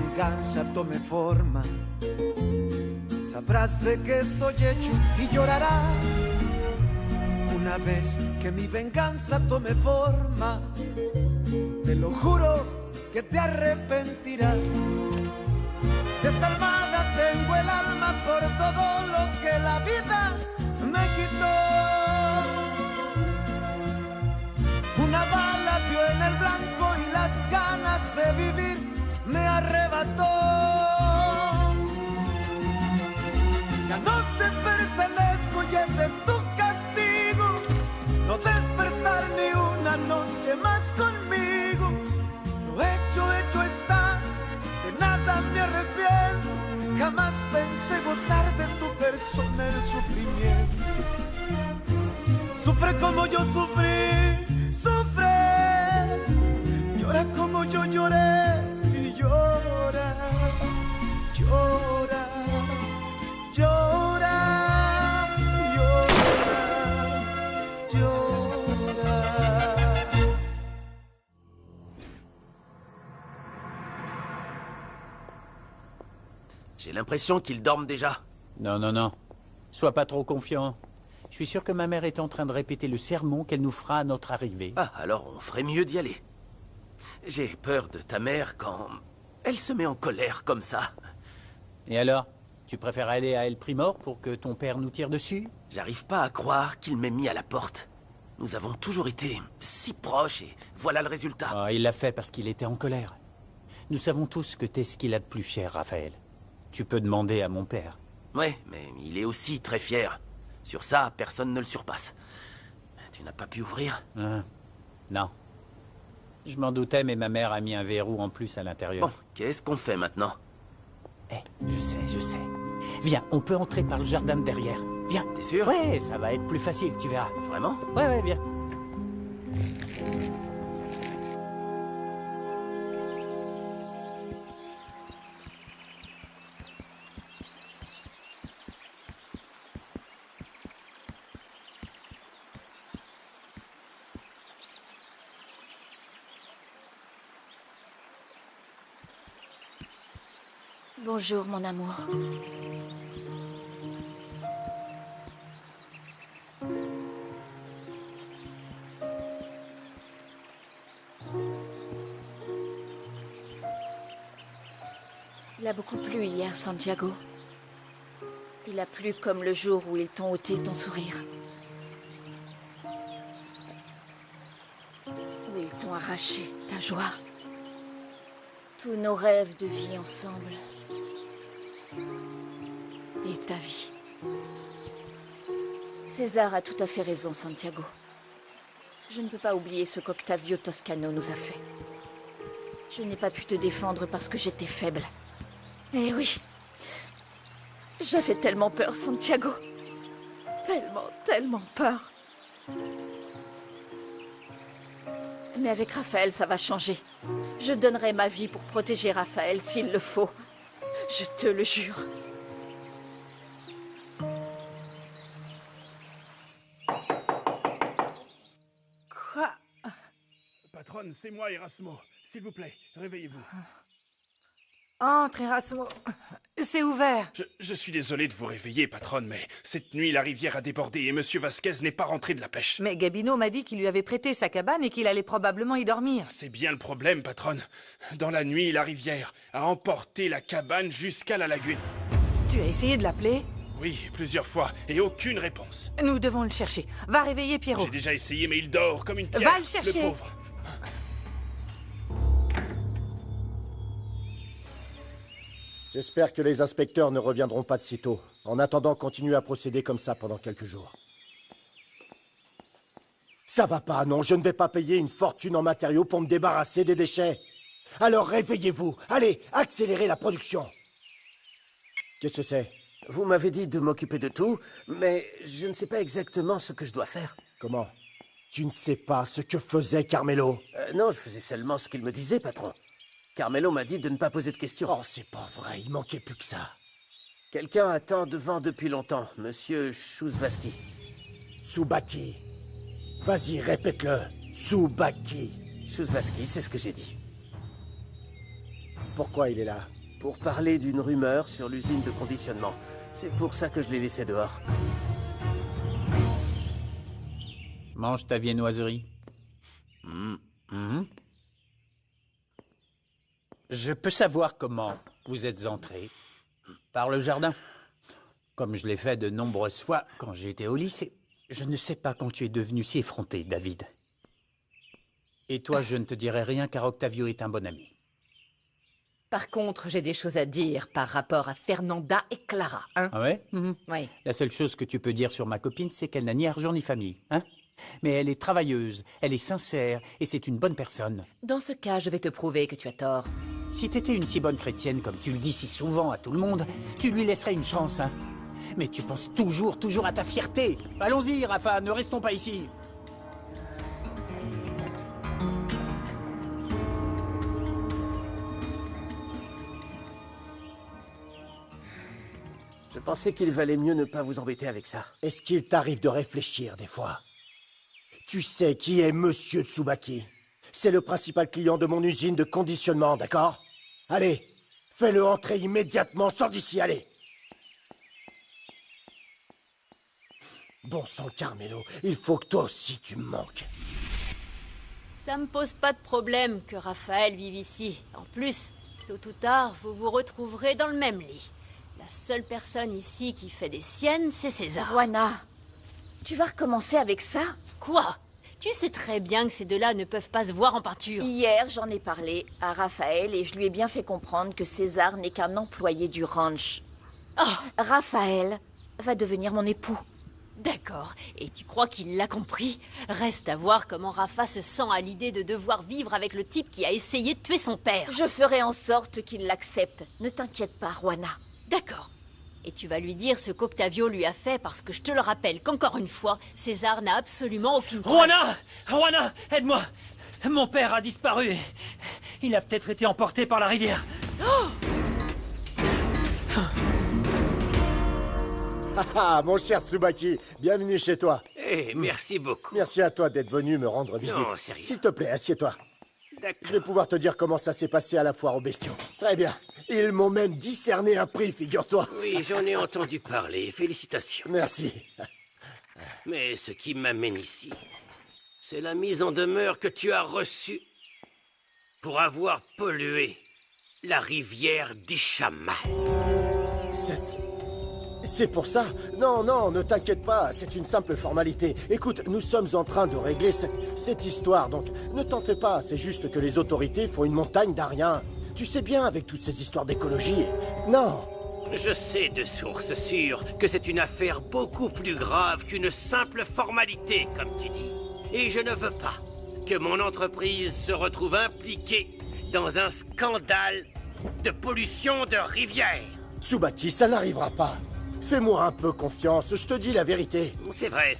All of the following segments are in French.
venganza tome forma, sabrás de qué estoy hecho y llorarás. Una vez que mi venganza tome forma, te lo juro que te arrepentirás. Desalmada tengo el alma por todo lo que la vida me quitó. Una bala dio en el blanco y las ganas de vivir me arrebató. Ya no te pertenezco y ese es tu castigo, no despertar ni una noche más conmigo. Lo hecho está, de nada me arrepiento. Jamás pensé gozar de tu persona el sufrimiento. Sufre como yo sufrí, sufre. Llora como yo lloré y llora, llora, llora, llora, llora. J'ai l'impression qu'ils dorment déjà. Non, non, non. Sois pas trop confiant. Je suis sûr que ma mère est en train de répéter le sermon qu'elle nous fera à notre arrivée. Ah, alors on ferait mieux d'y aller. J'ai peur de ta mère quand elle se met en colère comme ça. Et alors? Tu préfères aller à El Primor pour que ton père nous tire dessus? J'arrive pas à croire qu'il m'ait mis à la porte. Nous avons toujours été si proches et voilà le résultat. Ah, il l'a fait parce qu'il était en colère. Nous savons tous que t'es ce qu'il a de plus cher, Raphaël. Tu peux demander à mon père. Ouais, mais il est aussi très fier. Sur ça, personne ne le surpasse. Tu n'as pas pu ouvrir? Non. Je m'en doutais, mais ma mère a mis un verrou en plus à l'intérieur. Bon, qu'est-ce qu'on fait maintenant? Je sais. Viens, on peut entrer par le jardin de derrière. Viens. T'es sûr? Ouais, ça va être plus facile, tu verras. Vraiment? Ouais, viens. Bonjour, mon amour. Il a beaucoup plu hier, Santiago. Il a plu comme le jour où ils t'ont ôté ton sourire. Où ils t'ont arraché ta joie. Tous nos rêves de vie ensemble. Et ta vie. César a tout à fait raison, Santiago. Je ne peux pas oublier ce qu'Octavio Toscano nous a fait. Je n'ai pas pu te défendre parce que j'étais faible. Eh oui. J'avais tellement peur, Santiago. Tellement peur. Mais avec Raphaël, ça va changer. Je donnerai ma vie pour protéger Raphaël s'il le faut. Je te le jure. Quoi? Patronne, c'est moi, Erasmo. S'il vous plaît, réveillez-vous. Entre, Erasmo. C'est ouvert. Je suis désolé de vous réveiller, patronne, mais cette nuit, la rivière a débordé et Monsieur Vasquez n'est pas rentré de la pêche. Mais Gabino m'a dit qu'il lui avait prêté sa cabane et qu'il allait probablement y dormir. C'est bien le problème, patronne. Dans la nuit, la rivière a emporté la cabane jusqu'à la lagune. Tu as essayé de l'appeler? Oui, plusieurs fois, et aucune réponse. Nous devons le chercher. Va réveiller Pierrot. J'ai déjà essayé, mais il dort comme une pierre. Va le chercher. Le pauvre. J'espère que les inspecteurs ne reviendront pas de sitôt. En attendant, continuez à procéder comme ça pendant quelques jours. Ça va pas, non, je ne vais pas payer une fortune en matériaux pour me débarrasser des déchets. Alors réveillez-vous. Allez, accélérez la production. Qu'est-ce que c'est? Vous m'avez dit de m'occuper de tout, mais je ne sais pas exactement ce que je dois faire. Comment? Tu ne sais pas ce que faisait Carmelo? Non, je faisais seulement ce qu'il me disait, patron. Carmelo m'a dit de ne pas poser de questions. Oh, c'est pas vrai, il manquait plus que ça. Quelqu'un attend devant depuis longtemps, Monsieur Chouzvaski. Tsubaki. Vas-y, répète-le. Tsubaki. Chouzvaski, c'est ce que j'ai dit. Pourquoi il est là? pour parler d'une rumeur sur l'usine de conditionnement. C'est pour ça que je l'ai laissé dehors. Mange ta viennoiserie. Je peux savoir comment vous êtes entré? Par le jardin. Comme je l'ai fait de nombreuses fois quand j'étais au lycée. Je ne sais pas quand tu es devenu si effronté, David. Et toi, je ne te dirai rien car Octavio est un bon ami. Par contre, j'ai des choses à dire par rapport à Fernanda et Clara, hein? Ah ouais? Oui. La seule chose que tu peux dire sur ma copine, c'est qu'elle n'a ni argent ni famille, hein? Mais elle est travailleuse, elle est sincère, et c'est une bonne personne. Dans ce cas, je vais te prouver que tu as tort. Si t'étais une si bonne chrétienne, comme tu le dis si souvent à tout le monde, tu lui laisserais une chance, hein? Mais tu penses toujours à ta fierté. Allons-y, Rafa, ne restons pas ici. Je pensais qu'il valait mieux ne pas vous embêter avec ça. Est-ce qu'il t'arrive de réfléchir des fois? Tu sais qui est Monsieur Tsubaki? C'est le principal client de mon usine de conditionnement, d'accord? Allez, fais-le entrer immédiatement, sors d'ici, allez! Bon sang, Carmelo, il faut que toi aussi tu me manques. Ça me pose pas de problème que Raphaël vive ici. En plus, tôt ou tard, vous vous retrouverez dans le même lit. La seule personne ici qui fait des siennes, c'est César. Juana, tu vas recommencer avec ça? Quoi? Tu sais très bien que ces deux-là ne peuvent pas se voir en peinture. Hier, j'en ai parlé à Raphaël et je lui ai bien fait comprendre que César n'est qu'un employé du ranch. Oh, Raphaël va devenir mon époux. d'accord. Et tu crois qu'il l'a compris? Reste à voir comment Rafa se sent à l'idée de devoir vivre avec le type qui a essayé de tuer son père. Je ferai en sorte qu'il l'accepte. Ne t'inquiète pas, Juana. D'accord. Et tu vas lui dire ce qu'Octavio lui a fait parce que je te le rappelle qu'encore une fois, César n'a absolument aucune preuve. Juana! Juana, aide-moi! Mon père a disparu. Il a peut-être été emporté par la rivière. Ah, mon cher Tsubaki, bienvenue chez toi. Eh, merci beaucoup. Merci à toi d'être venu me rendre visite. Non, c'est rien. S'il te plaît, assieds-toi. D'accord. Je vais pouvoir te dire comment ça s'est passé à la foire aux bestiaux. Très bien. Ils m'ont même décerné un prix, figure-toi. Oui, j'en ai entendu parler. Félicitations. Merci. Mais ce qui m'amène ici, c'est la mise en demeure que tu as reçue pour avoir pollué la rivière d'Ishamal. C'est pour ça? Non, non, ne t'inquiète pas, c'est une simple formalité. Écoute, nous sommes en train de régler cette histoire, donc ne t'en fais pas. C'est juste que les autorités font une montagne d'un rien. Tu sais bien, avec toutes ces histoires d'écologie. Non. Je sais de sources sûres que c'est une affaire beaucoup plus grave qu'une simple formalité, comme tu dis. Et je ne veux pas que mon entreprise se retrouve impliquée dans un scandale de pollution de rivière. Tsubaki, ça n'arrivera pas. Fais-moi un peu confiance, je te dis la vérité. C'est vrai,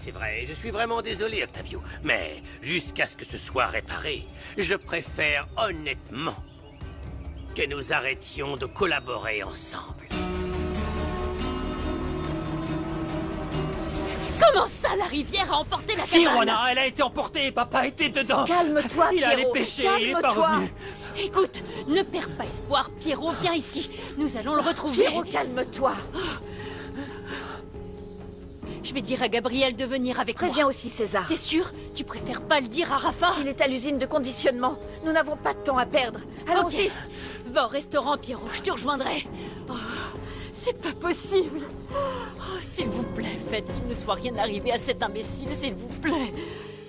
je suis vraiment désolé, Octavio. Mais jusqu'à ce que ce soit réparé, je préfère honnêtement que nous arrêtions de collaborer ensemble. Comment ça, la rivière a emporté la Si, cabane? Juana, elle a été emportée. Papa était dedans. Calme-toi, Il allait Pierrot. pêcher, il est pas Calme-toi. revenu. Écoute, ne perds pas espoir. Pierrot, viens ici. Nous allons le retrouver. Pierrot, calme-toi. Je vais dire à Gabriel de venir avec moi. Préviens aussi César. T'es sûr? Tu préfères pas le dire à Rafa? Il est à l'usine de conditionnement. Nous n'avons pas de temps à perdre. Allons-y. Ok. Va au restaurant, Pierrot. Je te rejoindrai. Oh, c'est pas possible. Oh, s'il vous plaît, faites qu'il ne soit rien arrivé à cet imbécile, s'il vous plaît.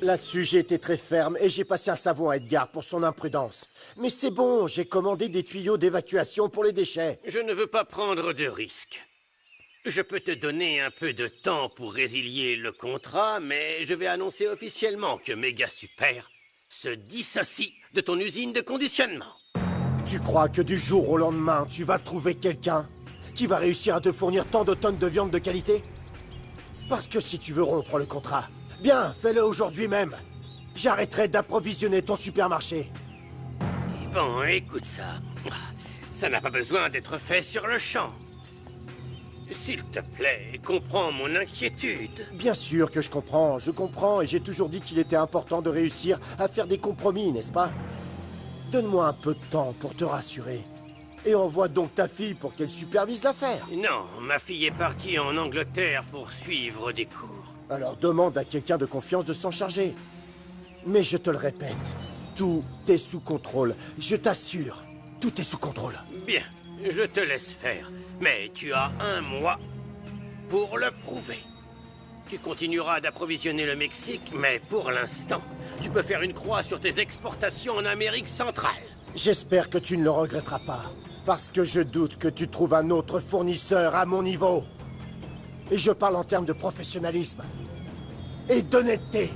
Là-dessus, j'ai été très ferme et j'ai passé un savon à Edgar pour son imprudence. Mais c'est bon, j'ai commandé des tuyaux d'évacuation pour les déchets. Je ne veux pas prendre de risques. Je peux te donner un peu de temps pour résilier le contrat, mais je vais annoncer officiellement que Méga Super se dissocie de ton usine de conditionnement. Tu crois que du jour au lendemain, tu vas trouver quelqu'un qui va réussir à te fournir tant de tonnes de viande de qualité? Parce que si tu veux rompre le contrat, bien, fais-le aujourd'hui même. J'arrêterai d'approvisionner ton supermarché. Bon, écoute ça. Ça n'a pas besoin d'être fait sur le champ. S'il te plaît, comprends mon inquiétude. Bien sûr que je comprends et j'ai toujours dit qu'il était important de réussir à faire des compromis, n'est-ce pas? Donne-moi un peu de temps pour te rassurer. Et envoie donc ta fille pour qu'elle supervise l'affaire. Non, ma fille est partie en Angleterre pour suivre des cours. Alors demande à quelqu'un de confiance de s'en charger. Mais je te le répète, tout est sous contrôle. Je t'assure, tout est sous contrôle. Bien, je te laisse faire. Mais tu as 1 mois pour le prouver. Tu continueras d'approvisionner le Mexique, mais pour l'instant, tu peux faire une croix sur tes exportations en Amérique centrale. J'espère que tu ne le regretteras pas. Parce que je doute que tu trouves un autre fournisseur à mon niveau. Et je parle en termes de professionnalisme. Et d'honnêteté.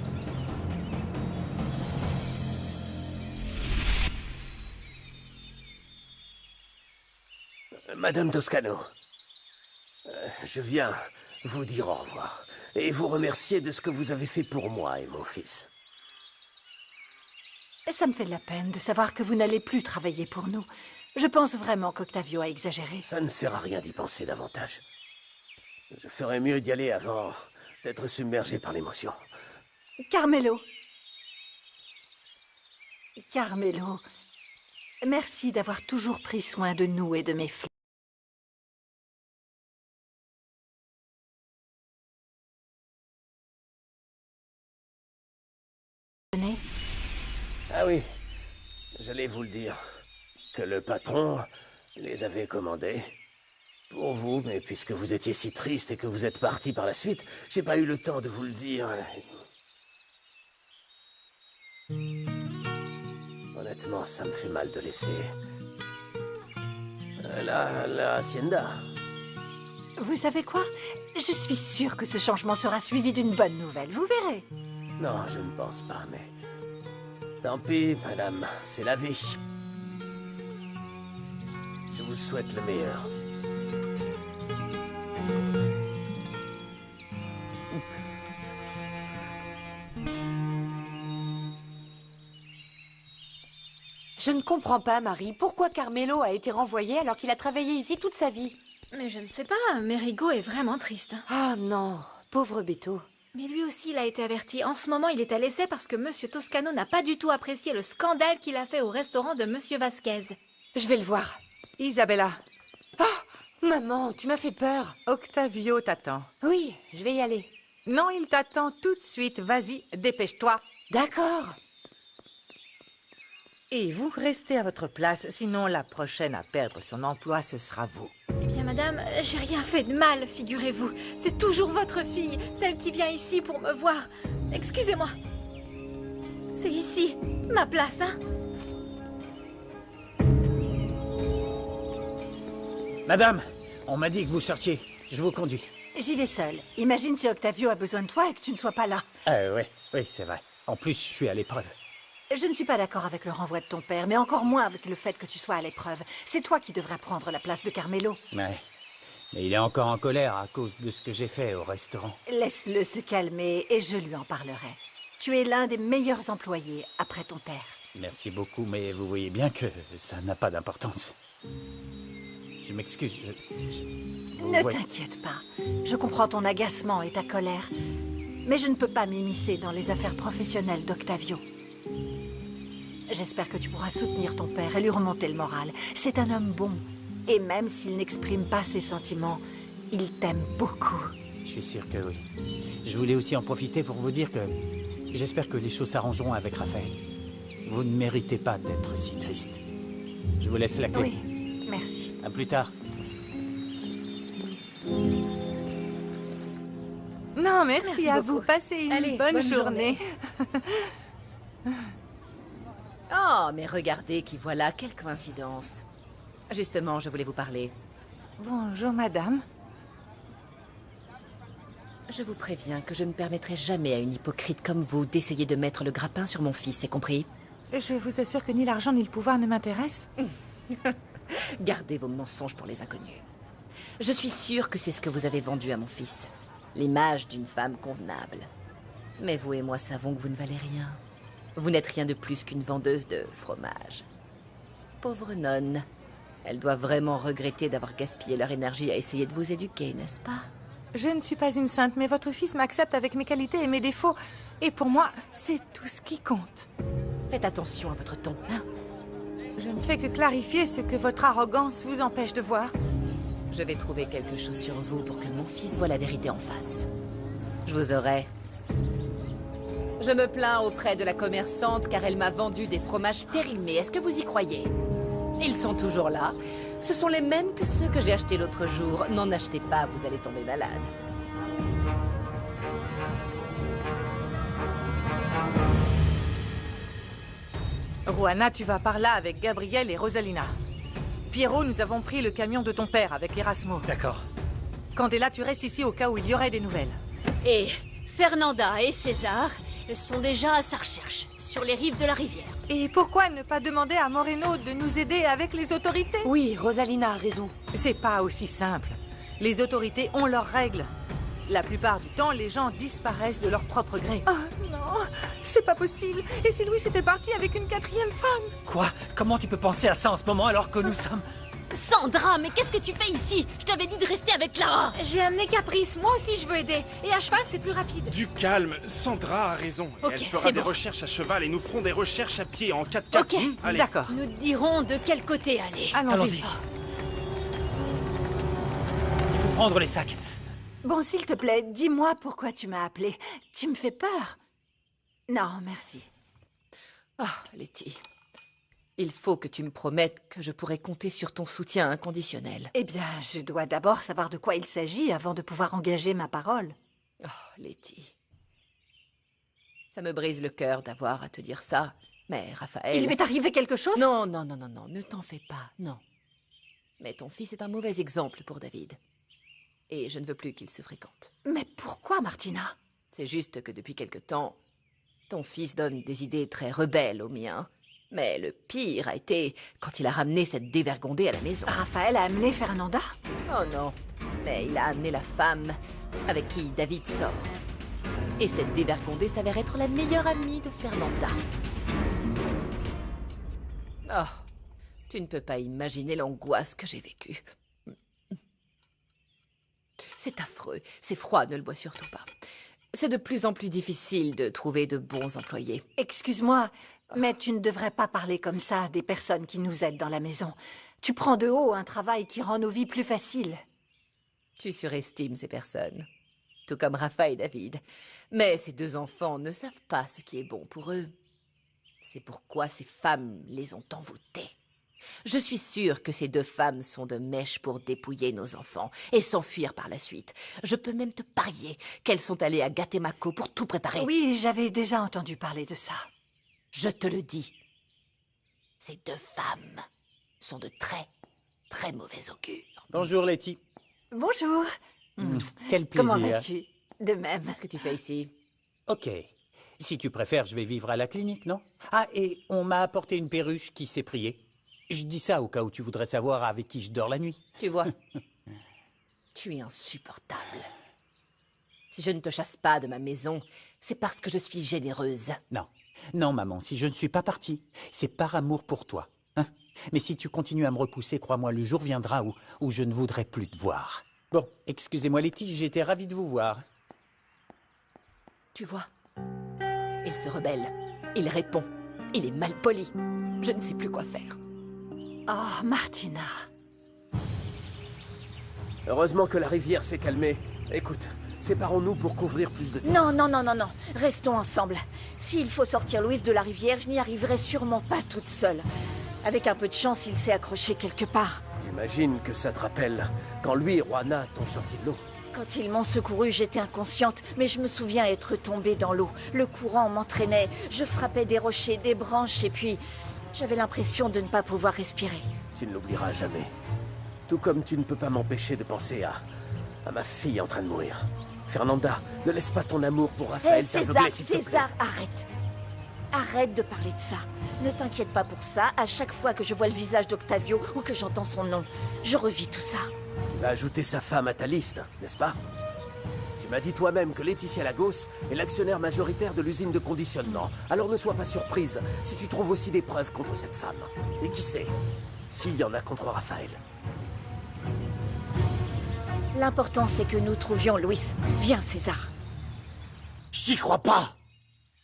Madame Toscano, je viens vous dire au revoir et vous remercier de ce que vous avez fait pour moi et mon fils. Ça me fait de la peine de savoir que vous n'allez plus travailler pour nous. Je pense vraiment qu'Octavio a exagéré. Ça ne sert à rien d'y penser davantage. Je ferais mieux d'y aller avant d'être submergé par l'émotion. Carmelo. Carmelo, merci d'avoir toujours pris soin de nous et de mes filles. Ah oui, j'allais vous le dire, que le patron les avait commandés pour vous, mais puisque vous étiez si triste et que vous êtes parti par la suite, j'ai pas eu le temps de vous le dire. Honnêtement, ça me fait mal de laisser la hacienda. Vous savez quoi? Je suis sûre que ce changement sera suivi d'une bonne nouvelle, vous verrez. Non, je ne pense pas, mais... Tant pis, madame, c'est la vie. Je vous souhaite le meilleur. Je ne comprends pas, Marie. Pourquoi Carmelo a été renvoyé alors qu'il a travaillé ici toute sa vie? Mais je ne sais pas, Merigo est vraiment triste. Ah non, pauvre Beto. Mais lui aussi, il a été averti. En ce moment, il est à l'essai parce que Monsieur Toscano n'a pas du tout apprécié le scandale qu'il a fait au restaurant de Monsieur Vasquez. Je vais le voir. Isabella. Oh, maman, tu m'as fait peur. Octavio t'attend. Oui, je vais y aller. Non, il t'attend tout de suite. Vas-y, dépêche-toi. D'accord. Et vous restez à votre place, sinon la prochaine à perdre son emploi, ce sera vous. Eh bien, madame, j'ai rien fait de mal, figurez-vous. C'est toujours votre fille, celle qui vient ici pour me voir. Excusez-moi. C'est ici, ma place, hein? Madame, on m'a dit que vous sortiez. Je vous conduis. J'y vais seule. Imagine si Octavio a besoin de toi et que tu ne sois pas là. Oui, c'est vrai. En plus, je suis à l'épreuve. Je ne suis pas d'accord avec le renvoi de ton père, mais encore moins avec le fait que tu sois à l'épreuve. C'est toi qui devrais prendre la place de Carmelo. Ouais. Mais il est encore en colère à cause de ce que j'ai fait au restaurant. Laisse-le se calmer et je lui en parlerai. Tu es l'un des meilleurs employés après ton père. Merci beaucoup, mais vous voyez bien que ça n'a pas d'importance. Je m'excuse, Ne t'inquiète pas. Je comprends ton agacement et ta colère. Mais je ne peux pas m'immiscer dans les affaires professionnelles d'Octavio. J'espère que tu pourras soutenir ton père et lui remonter le moral. C'est un homme bon. Et même s'il n'exprime pas ses sentiments, il t'aime beaucoup. Je suis sûr que oui. Je voulais aussi en profiter pour vous dire que j'espère que les choses s'arrangeront avec Raphaël. Vous ne méritez pas d'être si triste. Je vous laisse la clé. Oui, merci. À plus tard. Non, merci à vous. Passez une bonne journée. Oh, mais regardez qui voilà, quelle coïncidence. Justement, je voulais vous parler. Bonjour, madame. Je vous préviens que je ne permettrai jamais à une hypocrite comme vous d'essayer de mettre le grappin sur mon fils, c'est compris? Je vous assure que ni l'argent ni le pouvoir ne m'intéressent. Gardez vos mensonges pour les inconnus. Je suis sûre que c'est ce que vous avez vendu à mon fils. L'image d'une femme convenable. Mais vous et moi savons que vous ne valez rien. Vous n'êtes rien de plus qu'une vendeuse de fromage. Pauvre nonne. Elle doit vraiment regretter d'avoir gaspillé leur énergie à essayer de vous éduquer, n'est-ce pas? Je ne suis pas une sainte, mais votre fils m'accepte avec mes qualités et mes défauts. Et pour moi, c'est tout ce qui compte. Faites attention à votre ton, hein? Je ne fais que clarifier ce que votre arrogance vous empêche de voir. Je vais trouver quelque chose sur vous pour que mon fils voie la vérité en face. Je vous aurai. Je me plains auprès de la commerçante car elle m'a vendu des fromages périmés. Est-ce que vous y croyez? Ils sont toujours là. Ce sont les mêmes que ceux que j'ai achetés l'autre jour. N'en achetez pas, vous allez tomber malade. Juana, tu vas par là avec Gabriel et Rosalina. Pierrot, nous avons pris le camion de ton père avec Erasmo. D'accord. Candela, tu restes ici au cas où il y aurait des nouvelles. Et Fernanda et César sont déjà à sa recherche, sur les rives de la rivière. Et pourquoi ne pas demander à Moreno de nous aider avec les autorités? Oui, Rosalina a raison. C'est pas aussi simple. Les autorités ont leurs règles. La plupart du temps, les gens disparaissent de leur propre gré. Oh non, c'est pas possible. Et si Louis était parti avec une 4e femme? Quoi? Comment tu peux penser à ça en ce moment alors que nous sommes... Sandra, mais qu'est-ce que tu fais ici? Je t'avais dit de rester avec Clara. J'ai amené Caprice, moi aussi je veux aider. Et à cheval, c'est plus rapide. Du calme, Sandra a raison. Et Ok, elle fera c'est des bon. recherches à cheval et nous ferons des recherches à pied en 4x4. Ok, Allez. D'accord. Nous te dirons de quel côté aller. Allons-y. Il faut prendre les sacs. Bon, s'il te plaît, dis-moi pourquoi tu m'as appelé. Tu me fais peur. Non, merci. Ah, Letty. Il faut que tu me promettes que je pourrai compter sur ton soutien inconditionnel. Eh bien, je dois d'abord savoir de quoi il s'agit avant de pouvoir engager ma parole. Oh, Letty. Ça me brise le cœur d'avoir à te dire ça, mais Raphaël... Il m'est arrivé quelque chose? Non, non, non, non, non, ne t'en fais pas, non. Mais ton fils est un mauvais exemple pour David. Et je ne veux plus qu'il se fréquente. Mais pourquoi, Martina? C'est juste que depuis quelque temps, ton fils donne des idées très rebelles aux miens. Mais le pire a été quand il a ramené cette dévergondée à la maison. Raphaël a amené Fernanda? Oh non, mais il a amené la femme avec qui David sort. Et cette dévergondée s'avère être la meilleure amie de Fernanda. Oh, tu ne peux pas imaginer l'angoisse que j'ai vécue. C'est affreux, c'est froid, ne le bois surtout pas. C'est de plus en plus difficile de trouver de bons employés. Excuse-moi, mais tu ne devrais pas parler comme ça des personnes qui nous aident dans la maison. Tu prends de haut un travail qui rend nos vies plus faciles. Tu surestimes ces personnes, tout comme Rafa et David. Mais ces deux enfants ne savent pas ce qui est bon pour eux. C'est pourquoi ces femmes les ont envoûtés. Je suis sûre que ces deux femmes sont de mèche pour dépouiller nos enfants et s'enfuir par la suite. Je peux même te parier qu'elles sont allées à Gatemako pour tout préparer. Oui, j'avais déjà entendu parler de ça. Je te le dis. Ces deux femmes sont de très, très mauvais augure. Bonjour, Letty. Bonjour. Quel plaisir. Comment vas-tu? De même. Qu'est-ce que tu fais ici? Ok. Si tu préfères, je vais vivre à la clinique, non? Ah, et on m'a apporté une perruche qui s'est priée. Je dis ça au cas où tu voudrais savoir avec qui je dors la nuit. Tu vois, tu es insupportable. Si je ne te chasse pas de ma maison, c'est parce que je suis généreuse. Non, non, maman, si je ne suis pas partie, c'est par amour pour toi. Hein? Mais si tu continues à me repousser, crois-moi, le jour viendra où je ne voudrais plus te voir. Bon, excusez-moi, Letty, j'étais ravie de vous voir. Tu vois, il se rebelle, il répond, il est malpoli. Je ne sais plus quoi faire. Oh, Martina. Heureusement que la rivière s'est calmée. Écoute, séparons-nous pour couvrir plus de temps. Non, non, non, non, non. Restons ensemble. S'il faut sortir Louise de la rivière, je n'y arriverai sûrement pas toute seule. Avec un peu de chance, il s'est accroché quelque part. J'imagine que ça te rappelle quand lui et Juana t'ont sorti de l'eau. Quand ils m'ont secourue, j'étais inconsciente, mais je me souviens être tombée dans l'eau. Le courant m'entraînait, je frappais des rochers, des branches, et puis j'avais l'impression de ne pas pouvoir respirer. Tu ne l'oublieras jamais. Tout comme tu ne peux pas m'empêcher de penser à ma fille en train de mourir. Fernanda, ne laisse pas ton amour pour Raphaël t'aveugler, s'il te plaît. César, arrête. Arrête de parler de ça. Ne t'inquiète pas pour ça. À chaque fois que je vois le visage d'Octavio ou que j'entends son nom, je revis tout ça. Tu vas ajouter sa femme à ta liste, n'est-ce pas? Tu m'as dit toi-même que Laetitia Lagos est l'actionnaire majoritaire de l'usine de conditionnement. Alors ne sois pas surprise si tu trouves aussi des preuves contre cette femme. Et qui sait, s'il y en a contre Raphaël. L'important, c'est que nous trouvions Louis. Viens, César. J'y crois pas!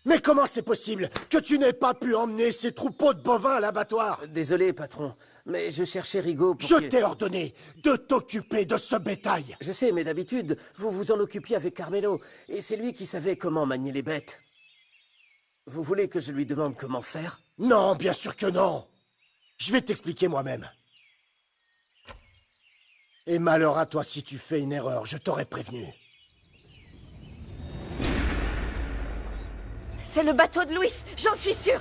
Mais comment c'est possible que tu n'aies pas pu emmener ces troupeaux de bovins à l'abattoir? Désolé, patron, mais je cherchais Rigaud pour... Je t'ai ordonné de t'occuper de ce bétail. Je sais, mais d'habitude, vous vous en occupiez avec Carmelo, et c'est lui qui savait comment manier les bêtes. Vous voulez que je lui demande comment faire? Non, bien sûr que non. Je vais t'expliquer moi-même. Et malheur à toi si tu fais une erreur, je t'aurais prévenu. C'est le bateau de Louis, j'en suis sûre.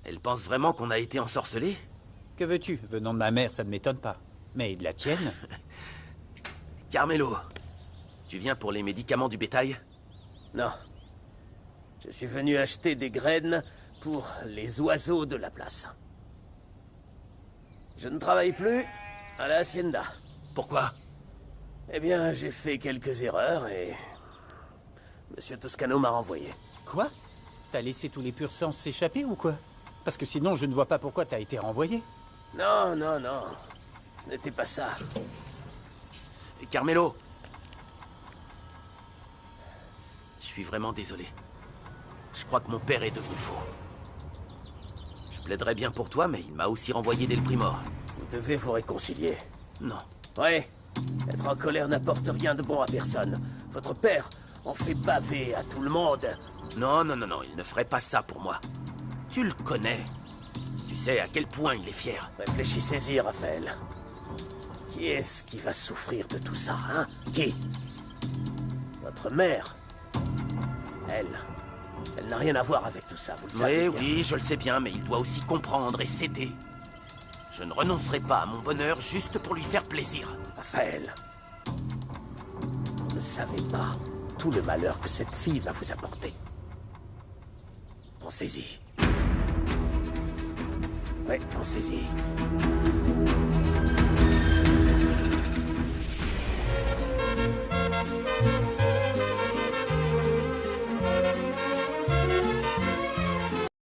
Elle pense vraiment qu'on a été ensorcelés? Que veux-tu? Venant de ma mère, ça ne m'étonne pas. Mais de la tienne? Carmelo, tu viens pour les médicaments du bétail? Non. Je suis venu acheter des graines pour les oiseaux de la place. Je ne travaille plus à la hacienda. Pourquoi? Eh bien, j'ai fait quelques erreurs et... Monsieur Toscano m'a renvoyé. Quoi? T'as laissé tous les purs sang s'échapper ou quoi? Parce que sinon, je ne vois pas pourquoi t'as été renvoyé. Non, non, non. Ce n'était pas ça. Carmelo, je suis vraiment désolé. Je crois que mon père est devenu fou. Je plaiderais bien pour toi, mais il m'a aussi renvoyé dès le Primor. Vous devez vous réconcilier. Non. Ouais. Être en colère n'apporte rien de bon à personne. Votre père en fait baver à tout le monde. Non, non, non, non, il ne ferait pas ça pour moi. Tu le connais. Tu sais à quel point il est fier. Réfléchissez-y, Raphaël. Qui est-ce qui va souffrir de tout ça, hein? Qui? Votre mère. Elle n'a rien à voir avec tout ça, vous le savez bien. Oui, je le sais bien, mais il doit aussi comprendre et céder. Je ne renoncerai pas à mon bonheur juste pour lui faire plaisir. Raphaël, vous ne savez pas tout le malheur que cette fille va vous apporter. Pensez-y. Ouais, pensez-y.